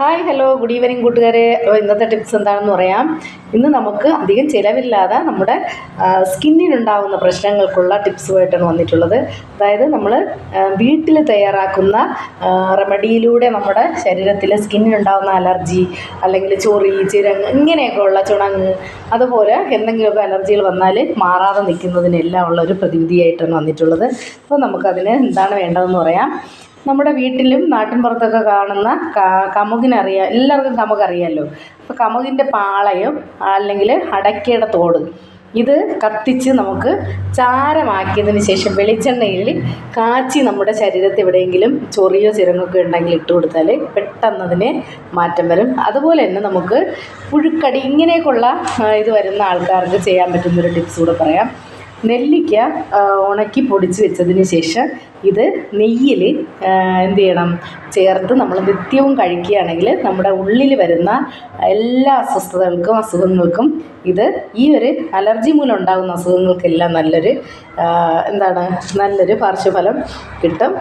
Hi hello good evening കൂട്ടുകാരെ. അപ്പോൾ ഇന്നത്തെ ടിപ്സ് എന്താണെന്ന് പറയാം. ഇന്ന് നമുക്ക് അധികം ചിലവില്ലാതെ നമ്മുടെ സ്കിന്നിനുണ്ടാകുന്ന പ്രശ്നങ്ങൾക്കുള്ള ടിപ്സുമായിട്ടാണ് വന്നിട്ടുള്ളത്. അതായത് നമ്മൾ വീട്ടിൽ തയ്യാറാക്കുന്ന റെമഡിയിലൂടെ നമ്മുടെ ശരീരത്തിൽ സ്കിന്നിനുണ്ടാകുന്ന അലർജി, അല്ലെങ്കിൽ ചൊറി, ചിരങ്ങ്, ഇങ്ങനെയൊക്കെ ഉള്ള ചുണങ്ങ്, അതുപോലെ എന്തെങ്കിലുമൊക്കെ അലർജികൾ വന്നാൽ മാറാതെ നിൽക്കുന്നതിനെല്ലാം ഉള്ള ഒരു പ്രതിവിധിയായിട്ടാണ് വന്നിട്ടുള്ളത്. അപ്പോൾ നമുക്കതിന് എന്താണ് വേണ്ടതെന്ന് പറയാം. നമ്മുടെ വീട്ടിലും നാട്ടിൻപുറത്തൊക്കെ കാണുന്ന കമുകിനറിയാം, എല്ലാവർക്കും കമുകറിയാമല്ലോ. അപ്പോൾ കമുകിൻ്റെ പാളയും അല്ലെങ്കിൽ അടയ്ക്കയുടെ തോട് ഇത് കത്തിച്ച് നമുക്ക് ചാരമാക്കിയതിന് ശേഷം വെളിച്ചെണ്ണയിൽ കാച്ചി നമ്മുടെ ശരീരത്തിൽ എവിടെയെങ്കിലും ചൊറിയോ ചിരങ്ങൊക്കെ ഉണ്ടെങ്കിൽ ഇട്ട് കൊടുത്താൽ പെട്ടെന്ന് അതിന് മാറ്റം വരും. അതുപോലെ തന്നെ നമുക്ക് പുഴുക്കടി ഇങ്ങനെയൊക്കെയുള്ള ഇത് വരുന്ന ആൾക്കാർക്ക് ചെയ്യാൻ പറ്റുന്നൊരു ടിപ്സ് കൂടെ പറയാം. നെല്ലിക്ക ഉണക്കി പൊടിച്ച് വെച്ചതിന് ശേഷം ഇത് നെയ്യിൽ എന്ത് ചെയ്യണം, ചേർത്ത് നമ്മൾ നിത്യവും കഴിക്കുകയാണെങ്കിൽ നമ്മുടെ ഉള്ളിൽ വരുന്ന എല്ലാ അസുഖങ്ങൾക്കും ഇത് ഈ ഒരു അലർജി മൂലം ഉണ്ടാകുന്ന അസുഖങ്ങൾക്കെല്ലാം നല്ലൊരു പാർശ്വഫലം കിട്ടും.